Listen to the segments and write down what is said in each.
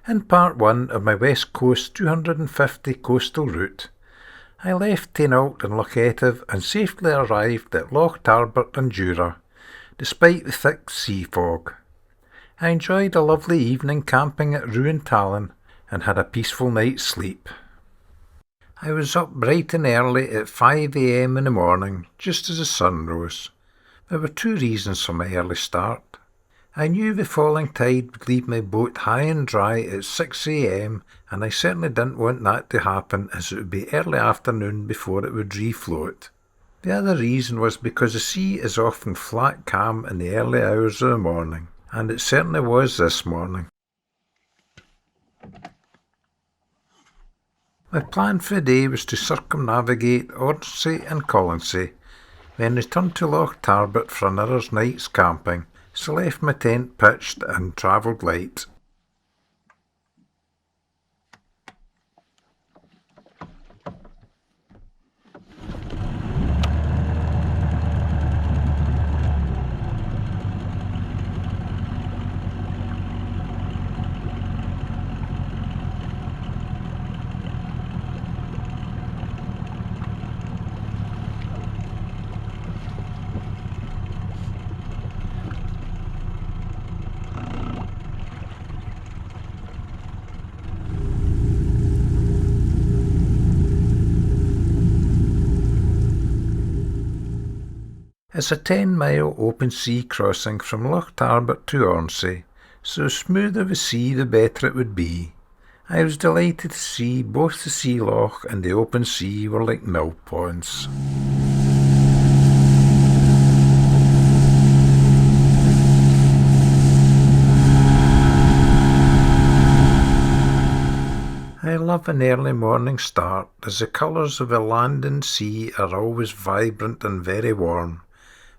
In part 1 of my West Coast 250 coastal route, I left Tainault and Lochetive and safely arrived at Loch Tarbert and Jura, despite the thick sea fog. I enjoyed a lovely evening camping at Ruin Talon and had a peaceful night's sleep. I was up bright and early at 5 a.m. in the morning, just as the sun rose. There were 2 reasons for my early start. I knew the falling tide would leave my boat high and dry at 6 a.m. and I certainly didn't want that to happen, as it would be early afternoon before it would refloat. The other reason was because the sea is often flat calm in the early hours of the morning, and it certainly was this morning. My plan for the day was to circumnavigate Oronsay and Colonsay, then return to Loch Tarbert for another night's camping, so left my tent pitched and travelled light. It's a 10-mile open sea crossing from Loch Tarbert to Oronsay, so the smoother the sea the better it would be. I was delighted to see both the sea loch and the open sea were like mill ponds. I love an early morning start, as the colours of the land and sea are always vibrant and very warm,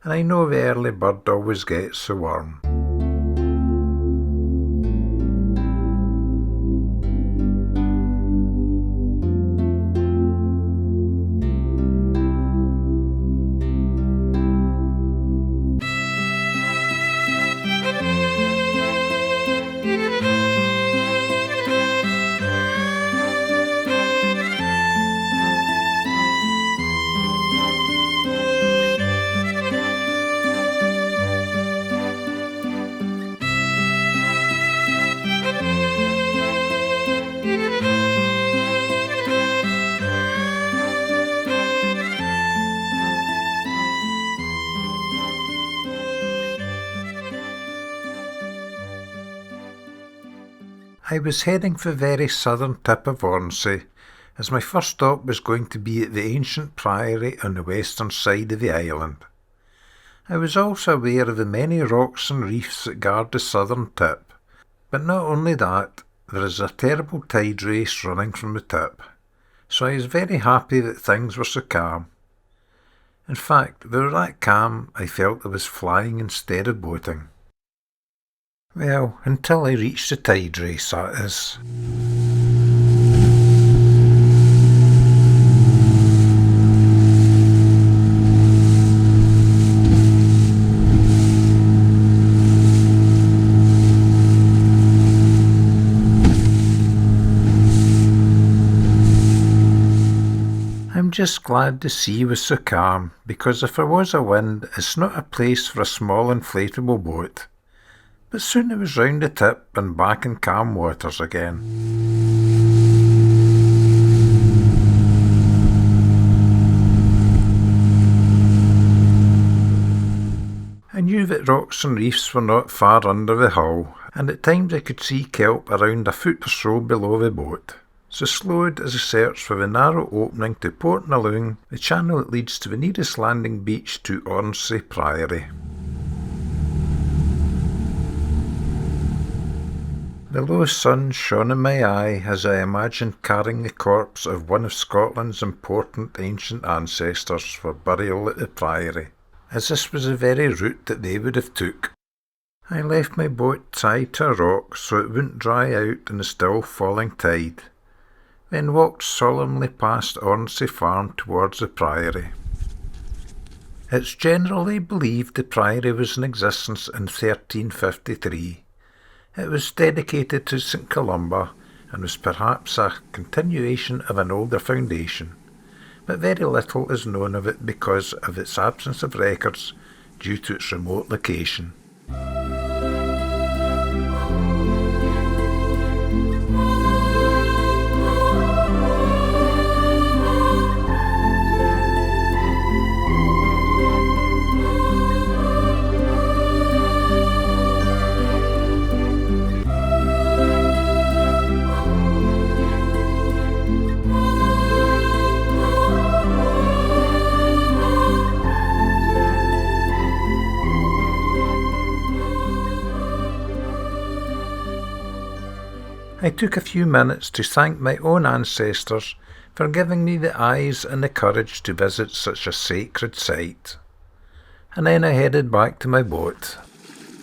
and I know the early bird always gets the worm. I was heading for the very southern tip of Oronsay, as my first stop was going to be at the ancient Priory on the western side of the island. I was also aware of the many rocks and reefs that guard the southern tip, but not only that, there is a terrible tide race running from the tip, so I was very happy that things were so calm. In fact, they were that calm I felt I was flying instead of boating. Well, until I reached the tide race, that is. I'm just glad the sea was so calm, because if there was a wind, it's not a place for a small inflatable boat. But soon it was round the tip and back in calm waters again. I knew that rocks and reefs were not far under the hull, and at times I could see kelp around a foot or so below the boat, so slowed as I searched for the narrow opening to Port Naloon, the channel that leads to the nearest landing beach to Oronsay Priory. The low sun shone in my eye as I imagined carrying the corpse of one of Scotland's important ancient ancestors for burial at the Priory, as this was the very route that they would have took. I left my boat tied to a rock so it wouldn't dry out in the still falling tide, then walked solemnly past Oronsay Farm towards the Priory. It's generally believed the Priory was in existence in 1353, It was dedicated to St Columba and was perhaps a continuation of an older foundation, but very little is known of it because of its absence of records due to its remote location. I took a few minutes to thank my own ancestors for giving me the eyes and the courage to visit such a sacred site. And then I headed back to my boat.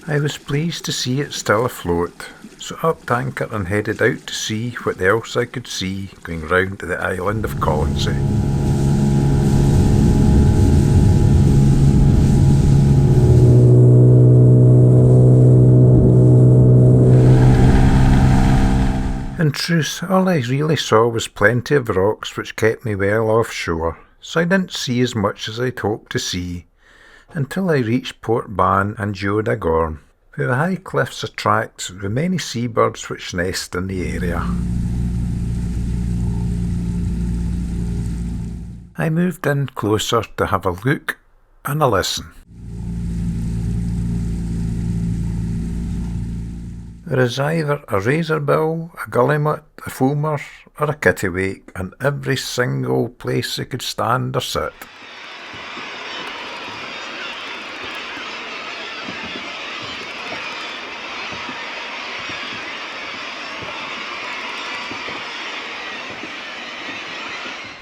I was pleased to see it still afloat, so upped anchor and headed out to see what else I could see going round to the island of Colonsay. In truth, all I really saw was plenty of rocks which kept me well offshore, so I didn't see as much as I'd hoped to see, until I reached Port Ban and Jura, where the high cliffs attract the many seabirds which nest in the area. I moved in closer to have a look and a listen. There is either a razorbill, a guillemot, a fulmar, or a kittiwake in every single place they could stand or sit.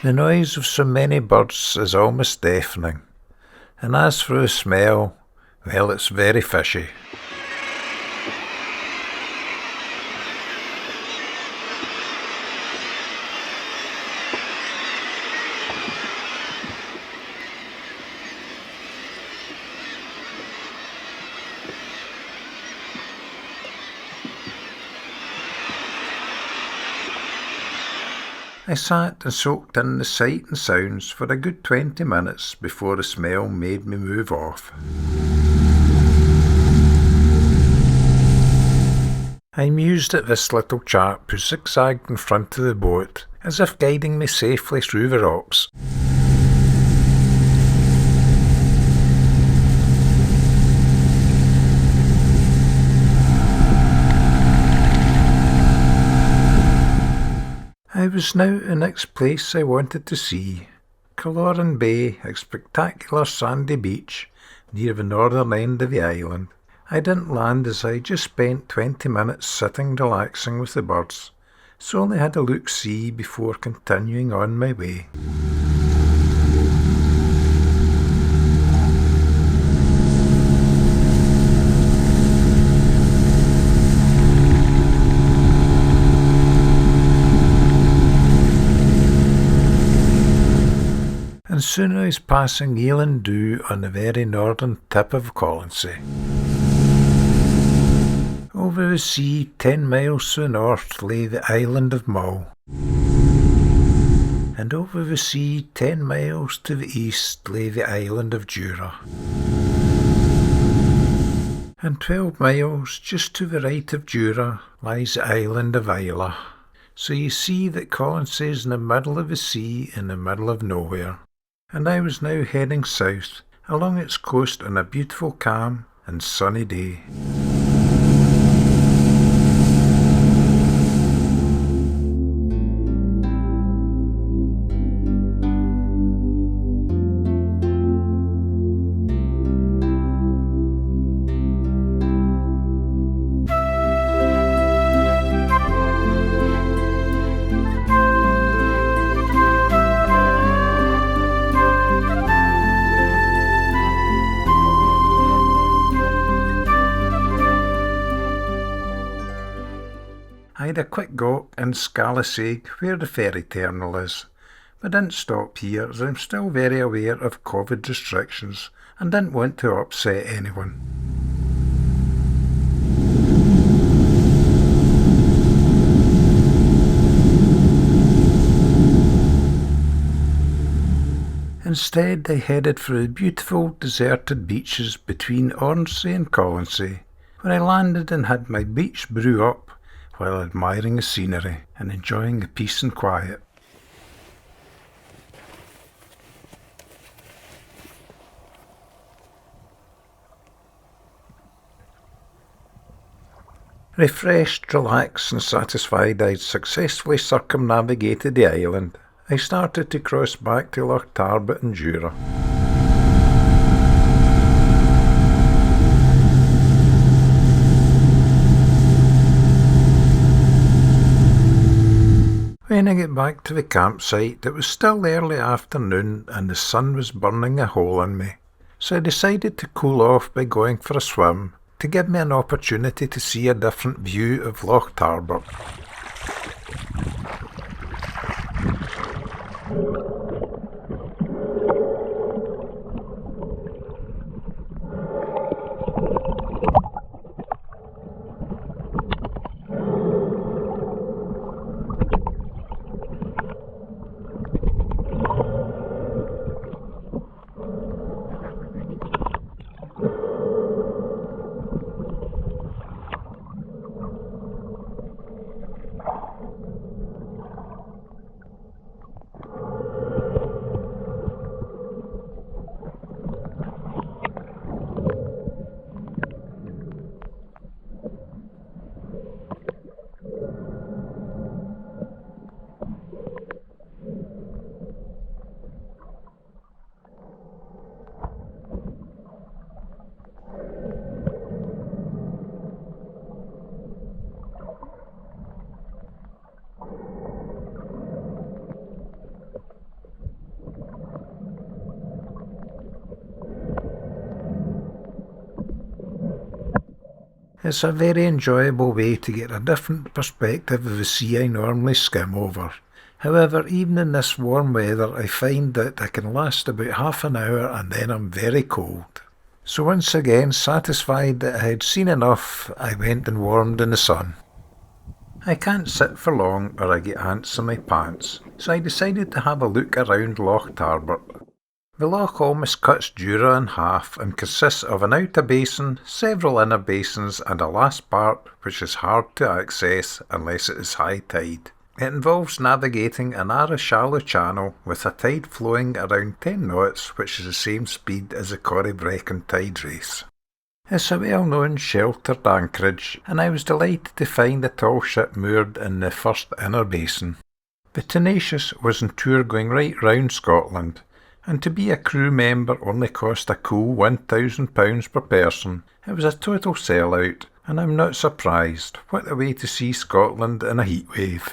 The noise of so many birds is almost deafening, and as for the smell, well, it's very fishy. I sat and soaked in the sight and sounds for a good 20 minutes before the smell made me move off. I mused at this little chap who zigzagged in front of the boat, as if guiding me safely through the rocks. I was now in the next place I wanted to see, Killoran Bay, a spectacular sandy beach near the northern end of the island. I didn't land as I just spent 20 minutes sitting relaxing with the birds, so only had a look-see before continuing on my way. And soon I was passing Eland Dhu on the very northern tip of Colonsay. Over the sea, 10 miles to the north, lay the island of Mull. And over the sea, 10 miles to the east, lay the island of Jura. And 12 miles just to the right of Jura lies the island of Islay. So you see that Colonsay is in the middle of the sea, in the middle of nowhere. And I was now heading south, along its coast on a beautiful, calm and sunny day. I had a quick gawk in Scalasig, where the ferry terminal is, but didn't stop here as I'm still very aware of COVID restrictions and didn't want to upset anyone. Instead, I headed for the beautiful deserted beaches between Oronsay and Colonsay, where I landed and had my beach brew up while admiring the scenery and enjoying the peace and quiet. Refreshed, relaxed and satisfied I'd successfully circumnavigated the island, I started to cross back to Loch Tarbert and Jura. When I get back to the campsite, it was still early afternoon and the sun was burning a hole in me, so I decided to cool off by going for a swim to give me an opportunity to see a different view of Loch Tarbert. It's a very enjoyable way to get a different perspective of the sea I normally skim over. However, even in this warm weather, I find that I can last about half an hour and then I'm very cold. So once again, satisfied that I had seen enough, I went and warmed in the sun. I can't sit for long or I get ants in my pants, so I decided to have a look around Loch Tarbert. The loch almost cuts Jura in half and consists of an outer basin, several inner basins and a last part which is hard to access unless it is high tide. It involves navigating a narrow shallow channel with a tide flowing around 10 knots, which is the same speed as the Corryvreckan tide race. It's a well-known sheltered anchorage and I was delighted to find a tall ship moored in the first inner basin. The Tenacious was on tour going right round Scotland, and to be a crew member only cost a cool £1,000 per person. It was a total sellout, and I'm not surprised. What a way to see Scotland in a heatwave.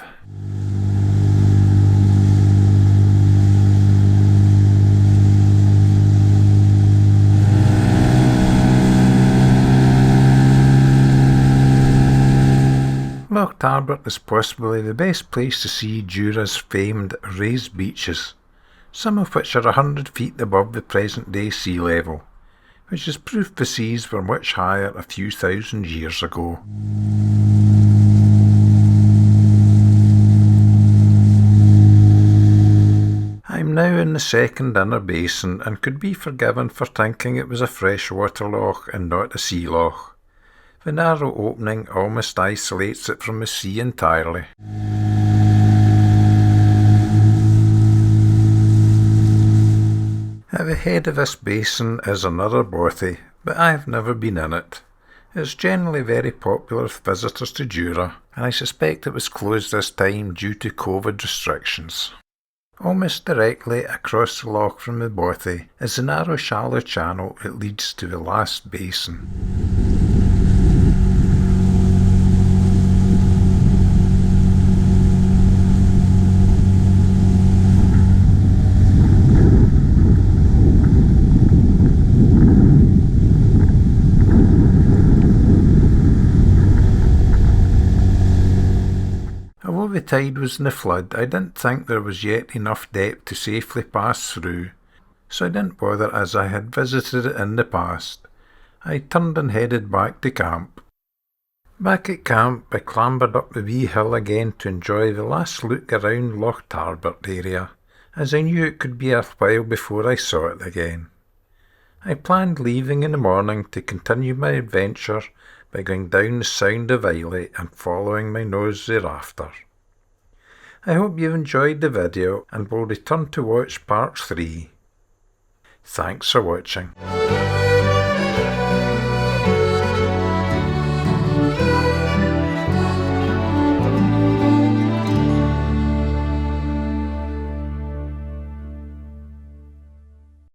Loch Tarbert is possibly the best place to see Jura's famed raised beaches, some of which are 100 feet above the present-day sea level, which is proof the seas were much higher a few thousand years ago. I'm now in the second inner basin and could be forgiven for thinking it was a freshwater loch and not a sea loch. The narrow opening almost isolates it from the sea entirely. At the head of this basin is another bothy, but I have never been in it. It's generally very popular with visitors to Jura, and I suspect it was closed this time due to COVID restrictions. Almost directly across the loch from the bothy is the narrow shallow channel that leads to the last basin. Although the tide was in the flood, I didn't think there was yet enough depth to safely pass through, so I didn't bother as I had visited it in the past. I turned and headed back to camp. Back at camp, I clambered up the wee hill again to enjoy the last look around Loch Tarbert area, as I knew it could be a while before I saw it again. I planned leaving in the morning to continue my adventure by going down the Sound of Islay and following my nose thereafter. I hope you've enjoyed the video and will return to watch part 3. Thanks for watching.